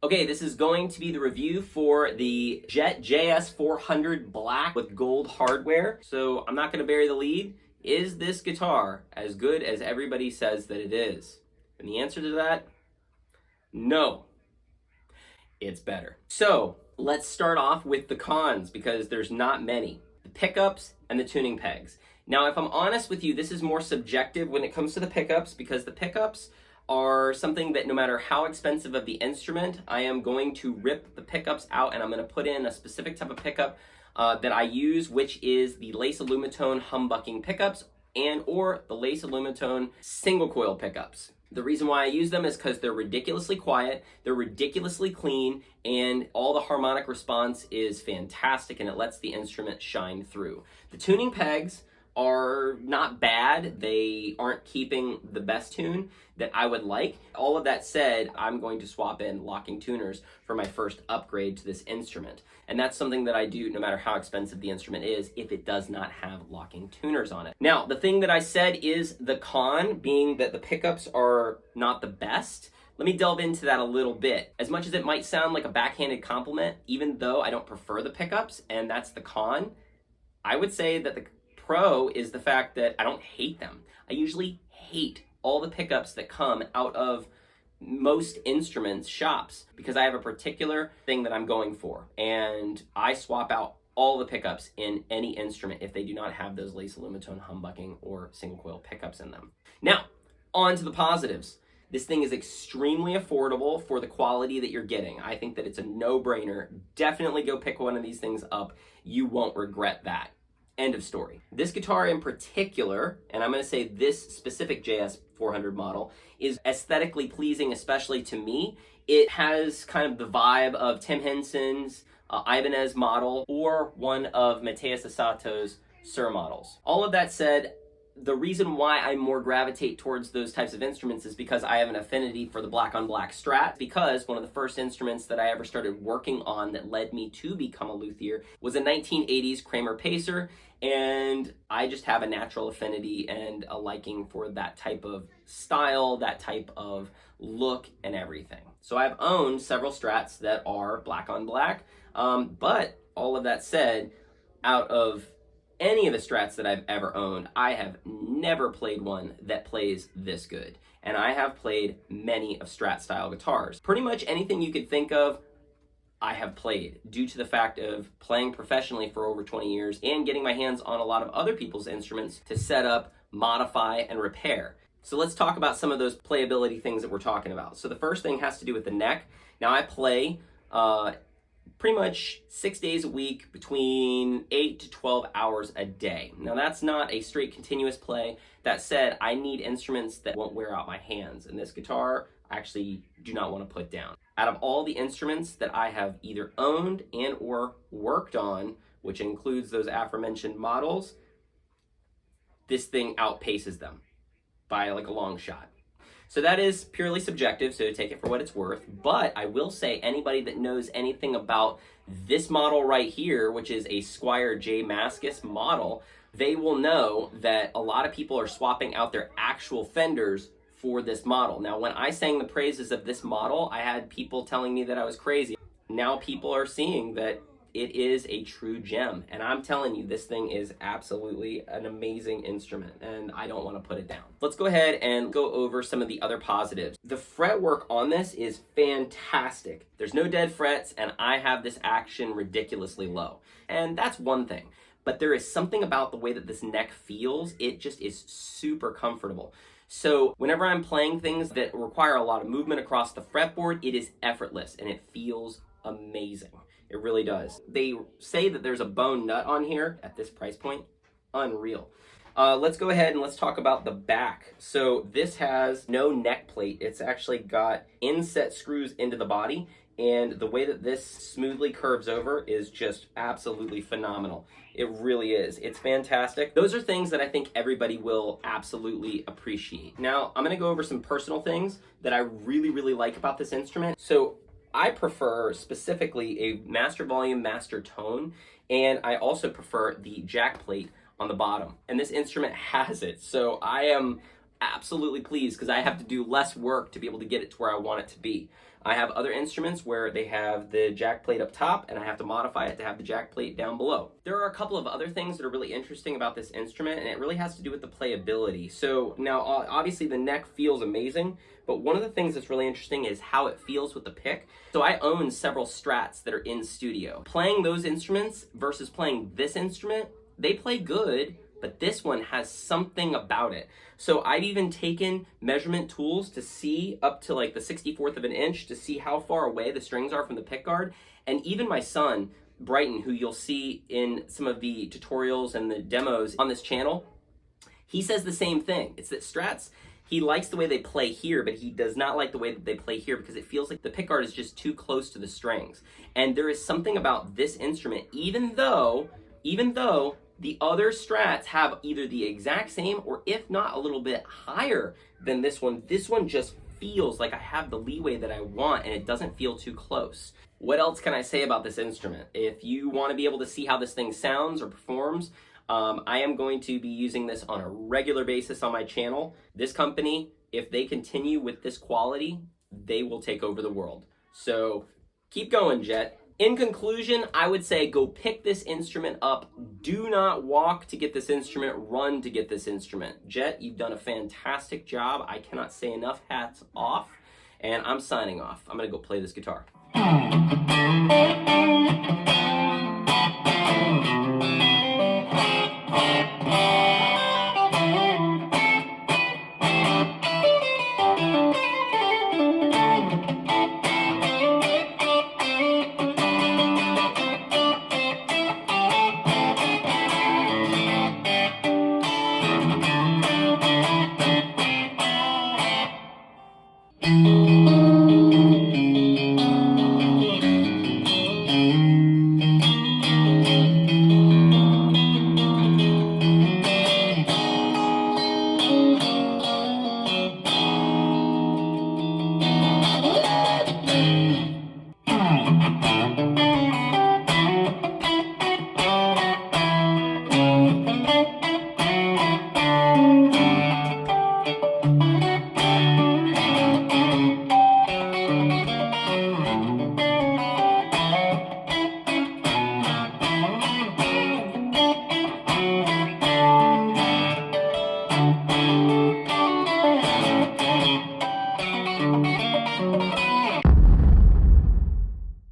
Okay, this is going to be the review for the JS-400 Black with gold hardware. So I'm not going to bury the lead. Is this guitar as good as everybody says that it is? And the answer to that, no, it's better. So let's start off with the cons because there's not many. The pickups and the tuning pegs. Now, if I'm honest with you, this is more subjective when it comes to the pickups because the pickups are something that no matter how expensive of the instrument, I am going to rip the pickups out and I'm going to put in a specific type of pickup that I use, which is the Lace Alumitone humbucking pickups and or the Lace Alumitone single coil pickups. The reason why I use them is because they're ridiculously quiet, they're ridiculously clean, and all the harmonic response is fantastic and it lets the instrument shine through. The tuning pegs are not bad. They aren't keeping the best tune that I would like. All of that said, I'm going to swap in locking tuners for my first upgrade to this instrument. And that's something that I do no matter how expensive the instrument is if it does not have locking tuners on it. Now, the thing that I said is the con being that the pickups are not the best. Let me delve into that a little bit. As much as it might sound like a backhanded compliment, even though I don't prefer the pickups, and that's the con, I would say that the pro is the fact that I don't hate them. I usually hate all the pickups that come out of most instruments shops because I have a particular thing that I'm going for, and I swap out all the pickups in any instrument if they do not have those Lace Alumitone humbucking or single coil pickups in them. Now, on to the positives. This thing is extremely affordable for the quality that you're getting. I think that it's a no-brainer. Definitely go pick one of these things up. You won't regret that. End of story. This guitar in particular, and I'm going to say this specific JS-400 model, is aesthetically pleasing, especially to me. It has kind of the vibe of Tim Henson's Ibanez model or one of Matheus Asato's Sir models. All of that said, the reason why I more gravitate towards those types of instruments is because I have an affinity for the black on black Strat, because one of the first instruments that I ever started working on that led me to become a luthier was a 1980s Kramer Pacer, and I just have a natural affinity and a liking for that type of style, that type of look and everything. So I've owned several Strats that are black on black, but all of that said, out of any of the Strats that I've ever owned, I have never played one that plays this good. And I have played many of Strat style guitars. Pretty much anything you could think of, I have played due to the fact of playing professionally for over 20 years and getting my hands on a lot of other people's instruments to set up, modify, and repair. So let's talk about some of those playability things that we're talking about. So the first thing has to do with the neck. Now I play pretty much 6 days a week, between 8 to 12 hours a day. Now that's not a straight continuous play. That said, I need instruments that won't wear out my hands, and this guitar I actually do not want to put down. Out of all the instruments that I have either owned and or worked on, which includes those aforementioned models, this thing outpaces them by like a long shot. So that is purely subjective, so take it for what it's worth. But I will say anybody that knows anything about this model right here, which is a Squier J. Mascis model, they will know that a lot of people are swapping out their actual fenders for this model. Now, when I sang the praises of this model, I had people telling me that I was crazy. Now people are seeing that it is a true gem. And I'm telling you, this thing is absolutely an amazing instrument, and I don't want to put it down. Let's go ahead and go over some of the other positives. The fretwork on this is fantastic. There's no dead frets, and I have this action ridiculously low. And that's one thing. But there is something about the way that this neck feels. It just is super comfortable. So whenever I'm playing things that require a lot of movement across the fretboard, it is effortless, and it feels amazing. It really does. They say that there's a bone nut on here at this price point. Unreal. Let's go ahead and let's talk about the back. So this has no neck plate. It's actually got inset screws into the body, and the way that this smoothly curves over is just absolutely phenomenal. It really is. It's fantastic. Those are things that I think everybody will absolutely appreciate. Now, I'm going to go over some personal things that I really, really like about this instrument. So I prefer specifically a master volume, master tone, and I also prefer the jack plate on the bottom. And this instrument has it, so I am absolutely pleased because I have to do less work to be able to get it to where I want it to be. I have other instruments where they have the jack plate up top and I have to modify it to have the jack plate down below. There are a couple of other things that are really interesting about this instrument, and it really has to do with the playability. So now obviously the neck feels amazing, but one of the things that's really interesting is how it feels with the pick. So I own several Strats that are in studio. Playing those instruments versus playing this instrument, they play good, but this one has something about it. So I've even taken measurement tools to see up to like the 64th of an inch to see how far away the strings are from the pick guard. And even my son, Brighton, who you'll see in some of the tutorials and the demos on this channel, he says the same thing. It's that Strats, he likes the way they play here, but he does not like the way that they play here because it feels like the pick guard is just too close to the strings. And there is something about this instrument, even though the other Strats have either the exact same or if not a little bit higher than this one just feels like I have the leeway that I want and it doesn't feel too close. What else can I say about this instrument? If you want to be able to see how this thing sounds or performs, I am going to be using this on a regular basis on my channel. This company, if they continue with this quality, they will take over the world. So keep going, Jet. In conclusion, I would say go pick this instrument up. Do not walk to get this instrument, run to get this instrument. Jet, you've done a fantastic job. I cannot say enough hats off, and I'm signing off. I'm gonna go play this guitar.